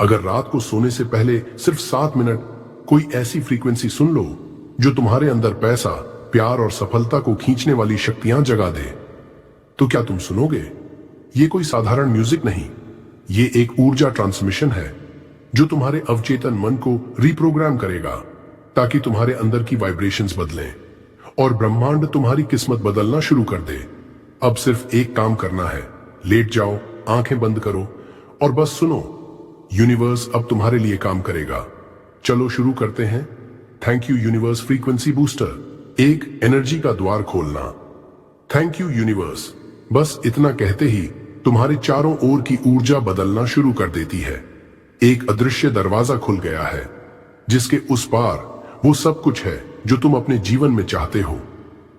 अगर रात को सोने से पहले सिर्फ 7 मिनट कोई ऐसी फ्रीक्वेंसी सुन लो जो तुम्हारे अंदर पैसा, प्यार और सफलता को खींचने वाली शक्तियां जगा दे, तो क्या तुम सुनोगे? ये कोई साधारण म्यूजिक नहीं, ये एक ऊर्जा ट्रांसमिशन है जो तुम्हारे अवचेतन मन को रिप्रोग्राम करेगा ताकि तुम्हारे अंदर की वाइब्रेशंस बदलें और ब्रह्मांड तुम्हारी किस्मत बदलना शुरू कर दे। अब सिर्फ एक काम करना है, लेट जाओ, आंखें बंद करो और बस सुनो। यूनिवर्स अब तुम्हारे लिए काम करेगा। चलो शुरू करते हैं। Thank you universe frequency booster, एक एनर्जी का द्वार खोलना। थैंक यू यूनिवर्स, बस इतना कहते ही तुम्हारे चारों ओर की ऊर्जा बदलना शुरू कर देती है। एक अदृश्य दरवाजा खुल गया है जिसके उस पार वो सब कुछ है जो तुम अपने जीवन में चाहते हो।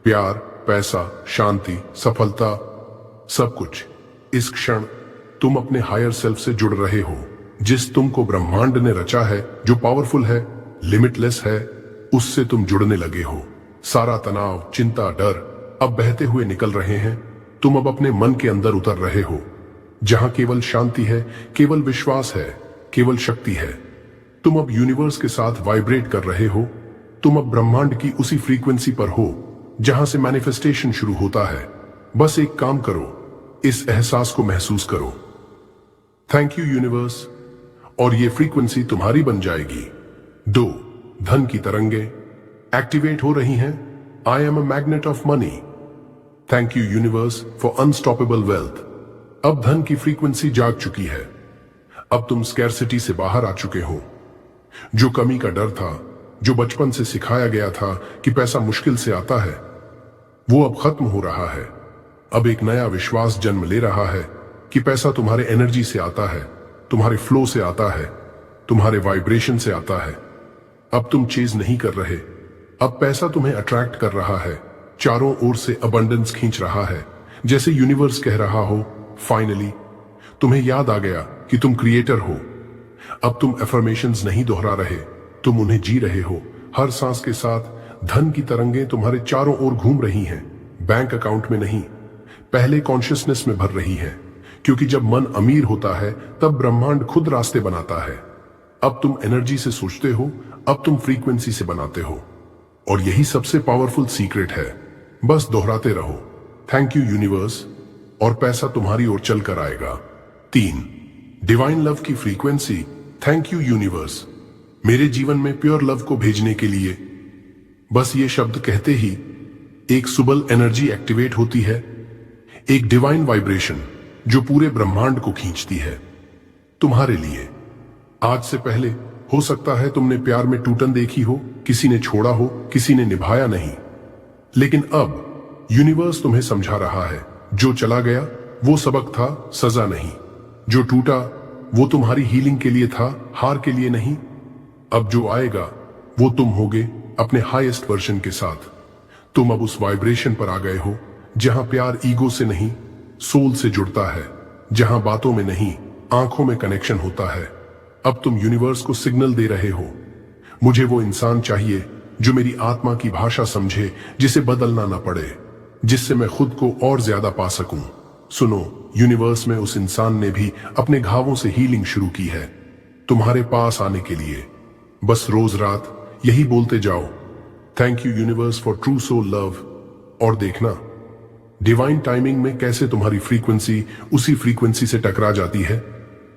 प्यार, पैसा, शांति, सफलता, सब कुछ। इस क्षण तुम अपने हायर सेल्फ से जुड़ रहे हो, जिस तुमको ब्रह्मांड ने रचा है, जो पावरफुल है, लिमिटलेस है, उससे तुम जुड़ने लगे हो। सारा तनाव, चिंता, डर अब बहते हुए निकल रहे हैं। तुम अब अपने मन के अंदर उतर रहे हो, जहां केवल शांति है, केवल विश्वास है, केवल शक्ति है। तुम अब यूनिवर्स के साथ वाइब्रेट कर रहे हो। तुम अब ब्रह्मांड की उसी फ्रीक्वेंसी पर हो जहां से मैनिफेस्टेशन शुरू होता है। बस एक काम करो, इस एहसास को महसूस करो। थैंक यू यूनिवर्स, और ये फ्रीक्वेंसी तुम्हारी बन जाएगी। 2, धन की तरंगे एक्टिवेट हो रही हैं। I am a magnet of money. Thank you universe for unstoppable wealth. अब धन की फ्रीक्वेंसी जाग चुकी है। अब तुम स्कैर्सिटी से बाहर आ चुके हो। जो कमी का डर था, जो बचपन से सिखाया गया था कि पैसा मुश्किल से आता है, वो अब खत्म हो रहा है। अब एक नया विश्वास जन्म ले रहा है कि पैसा तुम्हारे एनर्जी से आता है, तुम्हारे फ्लो से आता है, तुम्हारे वाइब्रेशन से आता है। अब तुम चेज नहीं कर रहे, अब पैसा तुम्हें अट्रैक्ट कर रहा है। चारों ओर से अबंडेंस खींच रहा है, जैसे यूनिवर्स कह रहा हो, फाइनली तुम्हें याद आ गया कि तुम क्रिएटर हो। अब तुम अफर्मेशंस नहीं दोहरा रहे, तुम उन्हें जी रहे हो। हर सांस के साथ धन की तरंगें तुम्हारे चारों ओर घूम रही हैं, बैंक अकाउंट में नहीं, पहले कॉन्शियसनेस में भर रही हैं। क्योंकि जब मन अमीर होता है तब ब्रह्मांड खुद रास्ते बनाता है। अब तुम एनर्जी से सोचते हो, अब तुम फ्रीक्वेंसी से बनाते हो, और यही सबसे पावरफुल सीक्रेट है। बस दोहराते रहो, थैंक यू यूनिवर्स, और पैसा तुम्हारी ओर चल कर आएगा। 3, डिवाइन लव की फ्रीक्वेंसी। थैंक यू यूनिवर्स, मेरे जीवन में प्योर लव को भेजने के लिए। बस ये शब्द कहते ही एक सुबल एनर्जी एक्टिवेट होती है, एक डिवाइन वाइब्रेशन जो पूरे ब्रह्मांड को खींचती है तुम्हारे लिए। आज से पहले हो सकता है तुमने प्यार में टूटन देखी हो, किसी ने छोड़ा हो, किसी ने निभाया नहीं, लेकिन अब यूनिवर्स तुम्हें समझा रहा है, जो चला गया वो सबक था, सजा नहीं। जो टूटा वो तुम्हारी हीलिंग के लिए था, हार के लिए नहीं। अब जो आएगा वो तुम होगे अपने हाईएस्ट वर्जन के साथ। तुम अब उस वाइब्रेशन पर आ गए हो जहां प्यार ईगो से नहीं, सोल से जुड़ता है, जहां बातों में नहीं, आंखों में कनेक्शन होता है। अब तुम यूनिवर्स को सिग्नल दे रहे हो, मुझे वो इंसान चाहिए जो मेरी आत्मा की भाषा समझे, जिसे बदलना ना पड़े, जिससे मैं खुद को और ज्यादा पा सकूं। सुनो, यूनिवर्स में उस इंसान ने भी अपने घावों से हीलिंग शुरू की है तुम्हारे पास आने के लिए। बस रोज रात यही बोलते जाओ, thank you universe for true soul love, और देखना डिवाइन टाइमिंग में कैसे तुम्हारी फ्रीक्वेंसी उसी फ्रीक्वेंसी से टकरा जाती है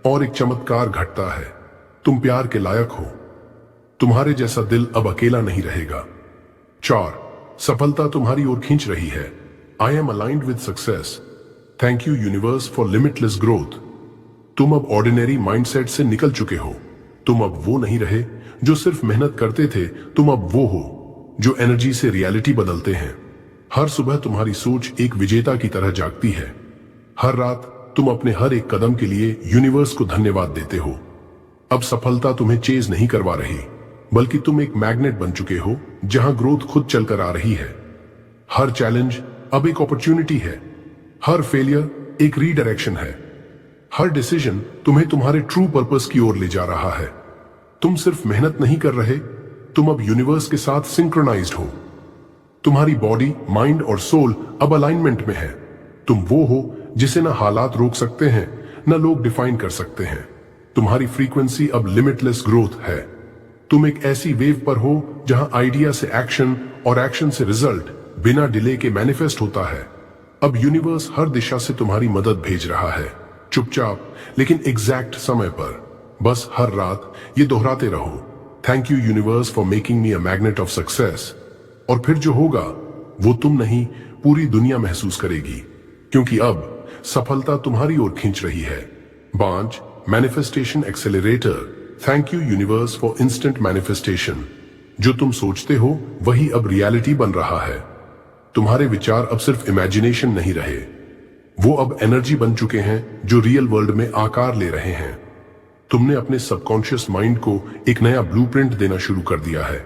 और एक चमत्कार घटता है। तुम प्यार के लायक हो, तुम्हारे जैसा दिल अब अकेला नहीं रहेगा। 4, सफलता तुम्हारी ओर खींच रही है। I am aligned with success. Thank you universe for limitless growth. तुम अब ऑर्डिनरी माइंडसेट से निकल चुके हो। तुम अब वो नहीं रहे जो सिर्फ मेहनत करते थे, तुम अब वो हो जो एनर्जी से रियलिटी बदलते हैं। हर सुबह तुम्हारी सोच एक विजेता की तरह जागती है। हर रात तुम अपने हर एक कदम के लिए यूनिवर्स को धन्यवाद देते हो। अब सफलता तुम्हें चेज नहीं करवा रही, बल्कि तुम एक मैग्नेट बन चुके हो जहां ग्रोथ खुद चलकर आ रही है। हर चैलेंज अब एक अपॉर्चुनिटी है, हर फेलियर एक रीडायरेक्शन है, हर डिसीजन तुम्हें तुम्हारे ट्रू पर्पस की ओर ले जा रहा है। तुम सिर्फ मेहनत नहीं कर रहे, तुम अब यूनिवर्स के साथ सिंक्रोनाइज्ड हो। तुम्हारी बॉडी, माइंड और सोल अब अलाइनमेंट में है। तुम वो हो जिसे ना हालात रोक सकते हैं, ना लोग डिफाइन कर सकते हैं। तुम्हारी फ्रीक्वेंसी अब लिमिटलेस ग्रोथ है। तुम एक ऐसी वेव पर हो जहां आइडिया से एक्शन और एक्शन से रिजल्ट बिना डिले के मैनिफेस्ट होता है। अब यूनिवर्स हर दिशा से तुम्हारी मदद भेज रहा है, चुपचाप लेकिन एग्जैक्ट समय पर। बस हर रात ये दोहराते रहो, thank you universe for making me a magnet of success. और फिर जो होगा वो तुम नहीं, पूरी दुनिया महसूस करेगी, क्योंकि अब सफलता तुम्हारी ओर खींच रही है। बांझ manifestation accelerator. Thank you universe for instant manifestation. जो तुम सोचते हो वही अब रियलिटी बन रहा है। तुम्हारे विचार अब सिर्फ इमेजिनेशन नहीं रहे, वो अब एनर्जी बन चुके हैं जो रियल वर्ल्ड में आकार ले रहे हैं। तुमने अपने सबकॉन्शियस माइंड को एक नया ब्लूप्रिंट देना शुरू कर दिया है,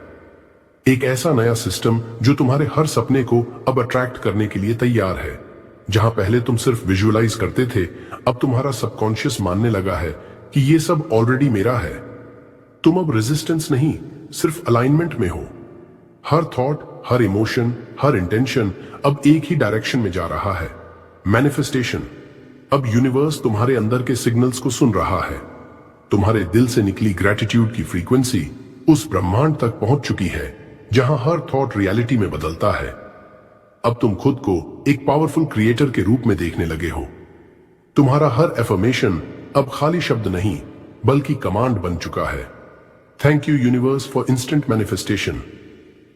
एक ऐसा नया सिस्टम जो तुम्हारे हर सपने को अब अट्रैक्ट करने के लिए तैयार है। जहां पहले तुम सिर्फ विजुअलाइज करते थे, अब तुम्हारा सबकॉन्शियस मानने लगा है कि ये सब ऑलरेडी मेरा है। तुम अब रेजिस्टेंस नहीं, सिर्फ अलाइनमेंट में हो। हर थॉट, हर इमोशन, हर इंटेंशन अब एक ही डायरेक्शन में जा रहा है, मैनिफेस्टेशन। अब यूनिवर्स तुम्हारे अंदर के सिग्नल्स को सुन रहा है। तुम्हारे दिल से निकली ग्रेटिट्यूड की फ्रीक्वेंसी उस ब्रह्मांड तक पहुंच चुकी है जहां हर थॉट रियलिटी में बदलता है। अब तुम खुद को एक पावरफुल क्रिएटर के रूप में देखने लगे हो। तुम्हारा हर एफर्मेशन अब खाली शब्द नहीं बल्कि कमांड बन चुका है। Thank you universe for instant manifestation.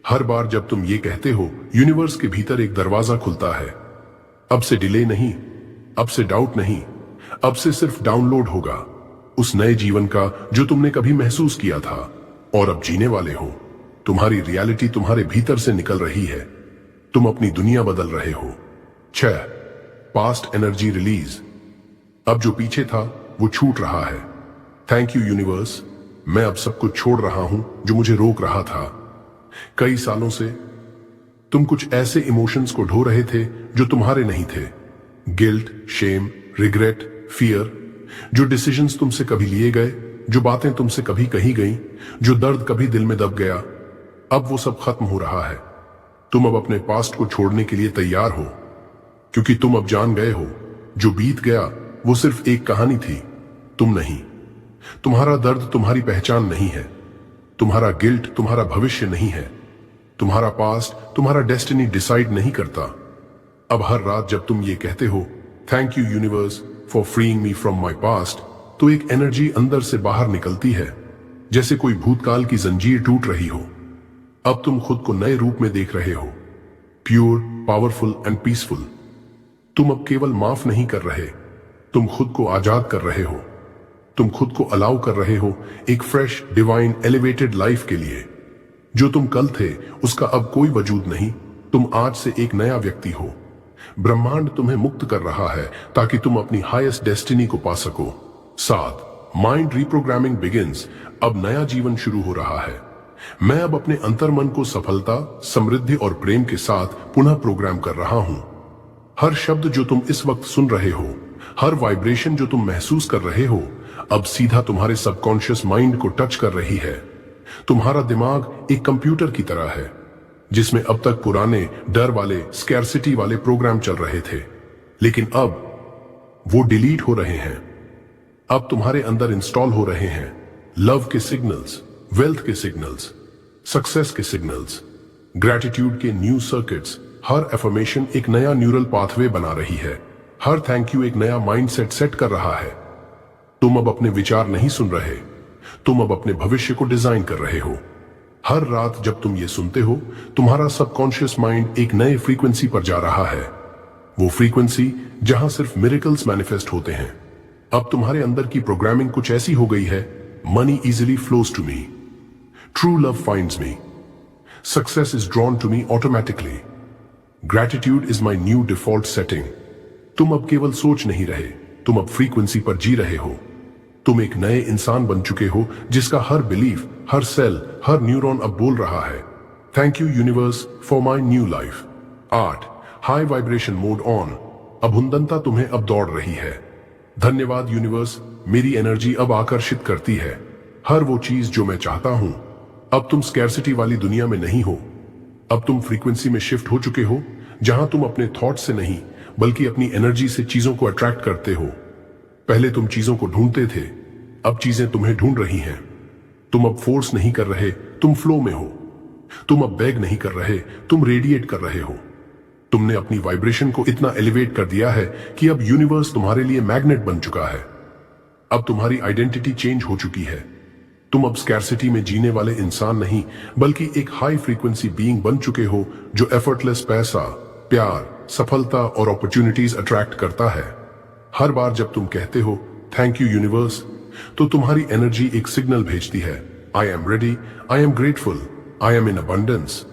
हर बार जब तुम ये कहते हो, यूनिवर्स के भीतर एक दरवाजा खुलता है। अब से डिले नहीं, अब से डाउट नहीं, अब से सिर्फ डाउनलोड होगा उस नए जीवन का जो तुमने कभी महसूस किया था और अब जीने वाले हो। तुम्हारी रियलिटी तुम्हारे भीतर से निकल रही है। तुम अपनी दुनिया बदल रहे हो। 6. Past energy release. अब जो पीछे था वो छूट रहा है। थैंक यू यूनिवर्स, मैं अब सब कुछ छोड़ रहा हूं जो मुझे रोक रहा था। कई सालों से तुम कुछ ऐसे इमोशंस को ढो रहे थे जो तुम्हारे नहीं थे। Guilt, shame, regret, fear. जो डिसीजंस तुमसे कभी लिए गए, जो बातें तुमसे कभी कही गई, जो दर्द कभी दिल में दब गया, अब वो सब खत्म हो रहा है। तुम अब अपने पास्ट को छोड़ने के लिए तैयार हो, क्योंकि तुम अब जान गए हो जो बीत गया वो सिर्फ एक कहानी थी, तुम नहीं। तुम्हारा दर्द तुम्हारी पहचान नहीं है, तुम्हारा गिल्ट तुम्हारा भविष्य नहीं है, तुम्हारा पास्ट तुम्हारा डेस्टिनी डिसाइड नहीं करता। अब हर रात जब तुम ये कहते हो, thank you universe for freeing me from my past, तो एक एनर्जी अंदर से बाहर निकलती है, जैसे कोई भूतकाल की जंजीर टूट रही हो। अब तुम खुद को नए रूप में देख रहे हो, प्योर, पावरफुल एंड पीसफुल। तुम अब केवल माफ नहीं कर रहे, तुम खुद को आजाद कर रहे हो। तुम खुद को अलाउ कर रहे हो एक फ्रेश, डिवाइन, एलिवेटेड लाइफ के लिए। जो तुम कल थे उसका अब कोई वजूद नहीं, तुम आज से एक नया व्यक्ति हो। ब्रह्मांड तुम्हें मुक्त कर रहा है ताकि तुम अपनी हाईएस्ट डेस्टिनी को पा सको। 7. Mind reprogramming begins. अब नया जीवन शुरू हो रहा है। मैं अब अपने अंतर्मन को सफलता, समृद्धि और प्रेम के साथ पुनः प्रोग्राम कर रहा हूं। हर शब्द जो तुम इस वक्त सुन रहे हो, हर वाइब्रेशन जो तुम महसूस कर रहे हो, अब सीधा तुम्हारे सबकॉन्शियस माइंड को टच कर रही है। तुम्हारा दिमाग एक कंप्यूटर की तरह है जिसमें अब तक पुराने डर वाले, स्कैर्सिटी वाले प्रोग्राम चल रहे थे, लेकिन अब वो डिलीट हो रहे हैं। अब तुम्हारे अंदर इंस्टॉल हो रहे हैं लव के सिग्नल्स, वेल्थ के सिग्नल्स, सक्सेस के सिग्नल्स, ग्रैटिट्यूड के न्यू सर्किट्स। हर एफर्मेशन एक नया न्यूरल पाथवे बना रही है। हर थैंक यू एक नया माइंडसेट सेट कर रहा है। तुम अब अपने विचार नहीं सुन रहे, तुम अब अपने भविष्य को डिजाइन कर रहे हो। हर रात जब तुम ये सुनते हो, तुम्हारा सबकॉन्शियस माइंड एक नए फ्रीक्वेंसी पर जा रहा है। वो फ्रीक्वेंसी जहां सिर्फ मिरेकल्स मैनिफेस्ट होते हैं। अब तुम्हारे अंदर की प्रोग्रामिंग कुछ ऐसी हो गई है, money easily flows to me, true love finds me, success is drawn to me automatically, gratitude is my new default setting. तुम अब केवल सोच नहीं रहे, तुम अब फ्रीक्वेंसी पर जी रहे हो। तुम एक नए इंसान बन चुके हो जिसका हर बिलीफ, हर सेल, हर न्यूरॉन अब बोल रहा है, thank you universe for my new life. 8. High vibration mode on. अभुंदनता तुम्हें अब दौड़ रही है। धन्यवाद यूनिवर्स, मेरी एनर्जी अब आकर्षित करती है हर वो चीज जो मैं चाहता हूं। अब तुम स्कैर्सिटी वाली दुनिया में नहीं हो, अब तुम फ्रीक्वेंसी में शिफ्ट हो चुके हो जहां तुम अपने थॉट से नहीं बल्कि अपनी एनर्जी से चीजों को अट्रैक्ट करते हो। पहले तुम चीजों को ढूंढते थे, अब चीजें तुम्हें ढूंढ रही हैं। तुम अब फोर्स नहीं कर रहे, तुम फ्लो में हो। तुम अब बैग नहीं कर रहे, तुम रेडिएट कर रहे हो। तुमने अपनी वाइब्रेशन को इतना एलिवेट कर दिया है कि अब यूनिवर्स तुम्हारे लिए मैग्नेट बन चुका है। अब तुम्हारी आइडेंटिटी चेंज हो चुकी है। तुम अब स्कैर्सिटी में जीने वाले इंसान नहीं, बल्कि एक हाई फ्रीक्वेंसी बीइंग बन चुके हो जो एफर्टलेस पैसा, प्यार, सफलता और अपॉर्चुनिटीज अट्रैक्ट करता है। हर बार जब तुम कहते हो थैंक यू यूनिवर्स, तो तुम्हारी एनर्जी एक सिग्नल भेजती है, I am ready, I am grateful, I am in abundance.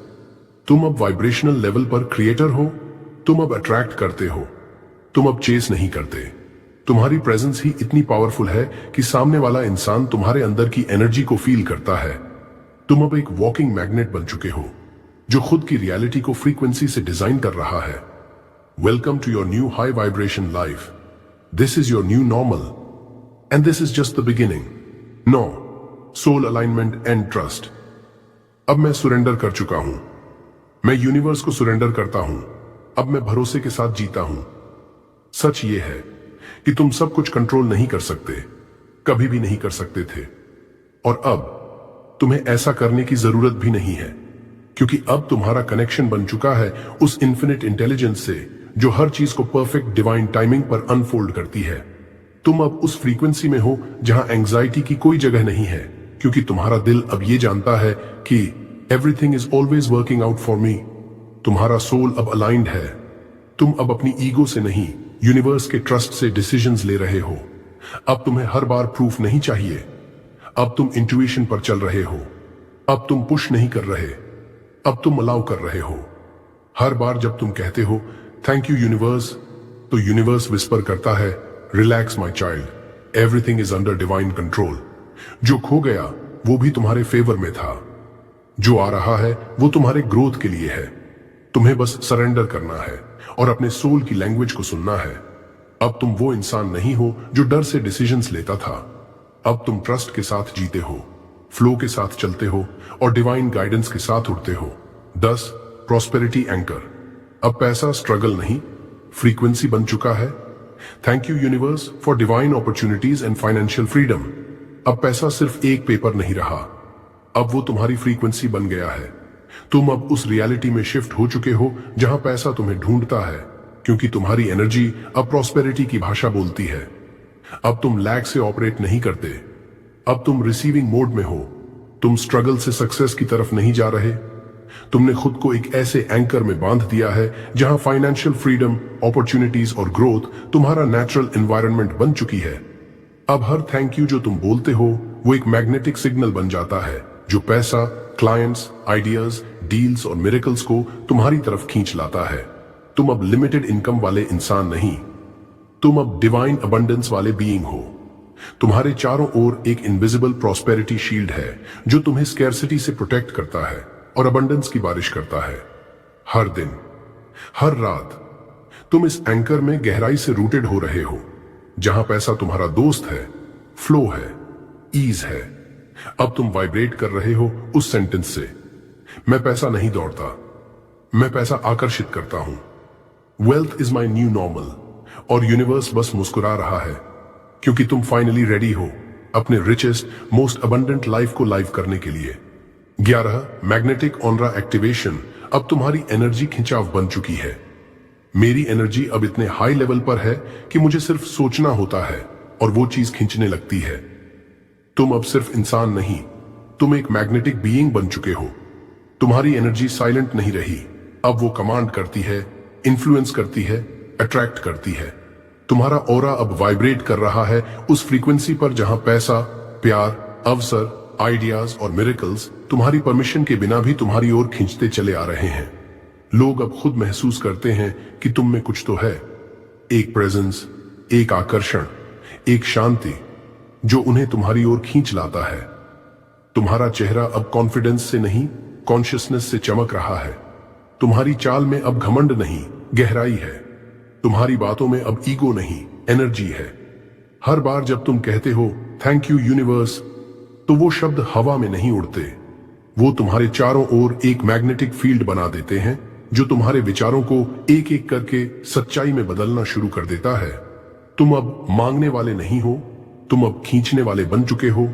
तुम अब वाइब्रेशनल लेवल पर क्रिएटर हो। तुम अब अट्रैक्ट करते हो, तुम अब चेस नहीं करते। तुम्हारी प्रेजेंस ही इतनी पावरफुल है कि सामने वाला इंसान तुम्हारे अंदर की एनर्जी को फील करता है। तुम अब एक वॉकिंग मैग्नेट बन चुके हो जो खुद की रियलिटी को फ्रीक्वेंसी से डिजाइन कर रहा है। Welcome to your new high vibration life. This is your new normal and this is just the beginning. No soul alignment and trust. अब मैं सुरेंडर कर चुका हूं। मैं यूनिवर्स को सुरेंडर करता हूं। अब मैं भरोसे के साथ जीता हूं। सच ये है कि तुम सब कुछ कंट्रोल नहीं कर सकते, कभी भी नहीं कर सकते थे, और अब तुम्हें ऐसा करने की जरूरत भी नहीं है, क्योंकि अब तुम्हारा कनेक्शन बन चुका है उस इन्फिनिट इंटेलिजेंस से जो हर चीज को परफेक्ट डिवाइन टाइमिंग पर अनफोल्ड करती है। तुम अब उस फ्रीक्वेंसी में हो जहां एंजाइटी की कोई जगह नहीं है, क्योंकि तुम्हारा दिल अब ये जानता है कि everything is always working out for me. तुम्हारा सोल अब अलाइंड है। तुम अब अपनी ईगो से नहीं, यूनिवर्स के ट्रस्ट से डिसीजंस ले रहे हो। अब तुम्हें हर बार प्रूफ नहीं चाहिए। अब तुम इंट्यूशन पर चल रहे हो। अब तुम पुश नहीं कर रहे, अब तुम अलाउ कर रहे हो। हर बार जब तुम कहते हो थैंक यू यूनिवर्स, तो यूनिवर्स विस्पर करता है, relax my child, everything is under divine control. जो खो गया वो भी तुम्हारे फेवर में था। जो आ रहा है वो तुम्हारे ग्रोथ के लिए है। तुम्हें बस सरेंडर करना है और अपने सोल की लैंग्वेज को सुनना है। अब तुम वो इंसान नहीं हो जो डर से डिसीजंस लेता था। अब तुम ट्रस्ट के साथ जीते हो, फ्लो के साथ चलते हो और डिवाइन गाइडेंस के साथ उड़ते हो। 10 प्रॉस्पेरिटी एंकर। अब पैसा स्ट्रगल नहीं, फ्रीक्वेंसी बन चुका है। Thank you universe for divine opportunities and financial freedom. अब पैसा सिर्फ एक पेपर नहीं रहा, अब वो तुम्हारी फ्रीक्वेंसी बन गया है। तुम अब उस रियलिटी में शिफ्ट हो चुके हो जहां पैसा तुम्हें ढूंढता है, क्योंकि तुम्हारी एनर्जी अब प्रॉस्पेरिटी की भाषा बोलती है। अब तुम लैक से ऑपरेट नहीं करते, अब तुम रिसीविंग मोड में हो। तुम स्ट्रगल से सक्सेस की तरफ नहीं जा रहे। तुमने खुद को एक ऐसे एंकर में बांध दिया है जहां फाइनेंशियल फ्रीडम, अपॉर्चुनिटीज और ग्रोथ तुम्हारा नेचुरल एनवायरनमेंट बन चुकी है। अब हर थैंक यू जो तुम बोलते हो वो एक मैग्नेटिक सिग्नल बन जाता है जो पैसा, क्लाइंट्स, आइडियाज, डील्स और मिरेकल्स को तुम्हारी तरफ खींच लाता है। तुम अब लिमिटेड इनकम वाले इंसान नहीं, तुम अब डिवाइन अबंडेंस वाले बीइंग हो। तुम्हारे चारों ओर एक इनविजिबल प्रॉस्पेरिटी शील्ड है जो तुम्हें स्कैर्सिटी से प्रोटेक्ट करता है और अबंडेंस की बारिश करता है। हर दिन, हर रात तुम इस एंकर में गहराई से रूटेड हो रहे हो, जहां पैसा तुम्हारा दोस्त है, फ्लो है, ईज है। अब तुम वाइब्रेट कर रहे हो उस सेंटेंस से, मैं पैसा नहीं दौड़ता, मैं पैसा आकर्षित करता हूं। Wealth is my new normal. और यूनिवर्स बस मुस्कुरा रहा है, क्योंकि तुम फाइनली रेडी हो अपने रिचेस्ट, मोस्ट अबंडेंट लाइफ को लाइव करने के लिए। 11 मैग्नेटिक ऑनरा एक्टिवेशन। अब तुम्हारी एनर्जी खिंचाव बन चुकी है। मेरी एनर्जी अब इतने हाई लेवल पर है कि मुझे सिर्फ सोचना होता है और वो चीज खींचने लगती है। तुम अब सिर्फ इंसान नहीं, तुम एक मैग्नेटिक बीइंग बन चुके हो। तुम्हारी एनर्जी साइलेंट नहीं रही, अब वो कमांड करती है, इन्फ्लुएंस करती है, अट्रैक्ट करती है। तुम्हारा ऑरा अब वाइब्रेट कर रहा है उस फ्रीक्वेंसी पर जहां पैसा, प्यार, अवसर, आइडियाज और मिरेकल्स तुम्हारी परमिशन के बिना भी तुम्हारी ओर खींचते चले आ रहे हैं। लोग अब खुद महसूस करते हैं कि तुम में कुछ तो है, एक प्रेजेंस, एक आकर्षण, एक शांति जो उन्हें तुम्हारी ओर खींच लाता है। तुम्हारा चेहरा अब कॉन्फिडेंस से नहीं, कॉन्शियसनेस से चमक रहा है। तुम्हारी चाल में अब घमंड नहीं, गहराई है। तुम्हारी बातों में अब ईगो नहीं, एनर्जी है। हर बार जब तुम कहते हो थैंक यू यूनिवर्स, तो वो शब्द हवा में नहीं उड़ते, वो तुम्हारे चारों ओर एक मैग्नेटिक फील्ड बना देते हैं जो तुम्हारे विचारों को एक एक करके सच्चाई में बदलना शुरू कर देता है। तुम अब मांगने वाले नहीं हो, तुम अब खींचने वाले बन चुके हो।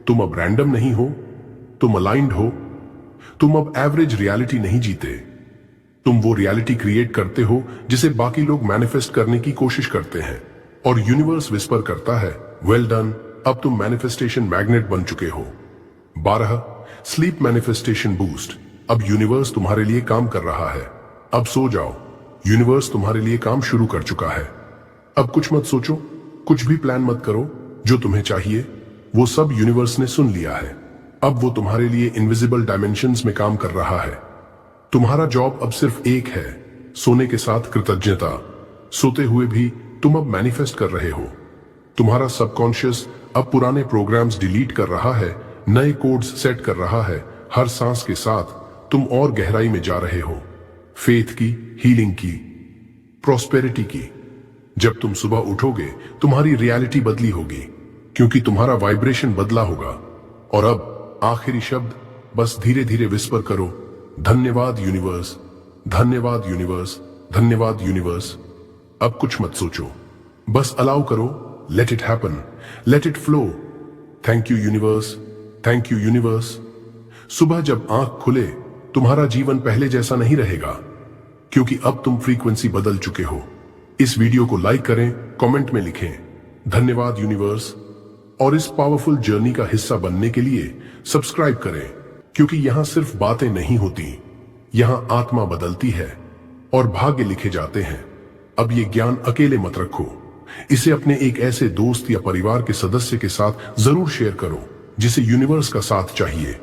तुम अब रैंडम नहीं हो, तुम अलाइंड हो। तुम अब एवरेज रियलिटी नहीं जीते, तुम वो रियलिटी क्रिएट करते हो जिसे बाकी लोग मैनिफेस्ट करने की कोशिश करते हैं। और यूनिवर्स विस्पर करता है, वेल डन, अब तुम मैनिफेस्टेशन मैग्नेट बन चुके हो। 12 स्लीप मैनिफेस्टेशन बूस्ट। अब यूनिवर्स तुम्हारे लिए काम कर रहा है। अब सो जाओ, यूनिवर्स तुम्हारे लिए काम शुरू कर चुका है। अब कुछ मत सोचो, कुछ भी प्लान मत करो, जो तुम्हें चाहिए वो सब यूनिवर्स ने सुन लिया है। अब वो तुम्हारे लिए इनविजिबल डायमेंशंस में काम कर रहा है। तुम्हारा जॉब अब सिर्फ एक है, सोने के साथ कृतज्ञता। सोते हुए भी तुम अब मैनिफेस्ट कर रहे हो। तुम्हारा सबकॉन्शियस अब पुराने प्रोग्राम्स डिलीट कर रहा है, नए कोड्स सेट कर रहा है। हर सांस के साथ तुम और गहराई में जा रहे हो, फेथ की, हीलिंग की, प्रॉस्पेरिटी की। जब तुम सुबह उठोगे तुम्हारी रियलिटी बदली होगी, क्योंकि तुम्हारा वाइब्रेशन बदला होगा। और अब आखिरी शब्द बस धीरे धीरे विस्पर करो, धन्यवाद यूनिवर्स, धन्यवाद यूनिवर्स, धन्यवाद यूनिवर्स। अब कुछ मत सोचो, बस अलाउ करो, let it happen, let it flow. Thank you universe, thank you universe. सुबह जब आंख खुले तुम्हारा जीवन पहले जैसा नहीं रहेगा, क्योंकि अब तुम फ्रीक्वेंसी बदल चुके हो। इस वीडियो को लाइक करें, कमेंट में लिखें धन्यवाद यूनिवर्स, और इस पावरफुल जर्नी का हिस्सा बनने के लिए सब्सक्राइब करें, क्योंकि यहां सिर्फ बातें नहीं होती, यहां आत्मा बदलती है और भाग्य लिखे जाते हैं। अब ये ज्ञान अकेले मत रखो, इसे अपने एक ऐसे दोस्त या परिवार के सदस्य के साथ जरूर शेयर करो जिसे यूनिवर्स का साथ चाहिए।